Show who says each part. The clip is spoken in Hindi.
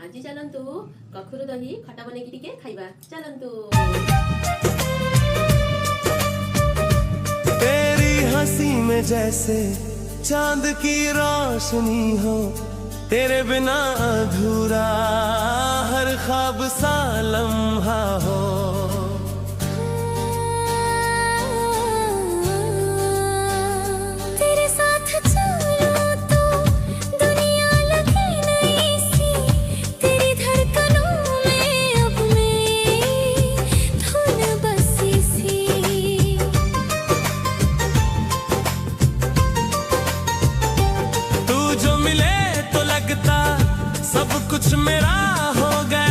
Speaker 1: আজি चलंतु कखुरु दही खटा बनेकी टिके खाइबा चलंतु।
Speaker 2: तेरी हंसी में जैसे चांद की रोशनी हो, तेरे बिना अधूरा हर ख्वाब सा लम्हा हो।
Speaker 3: तेरे साथ चलूं तो दुनिया लगे नई सी, तेरी धड़कनों में अब मैं धुन बसी सी।
Speaker 2: तू जो मिले तो लगता सब कुछ मेरा हो गया।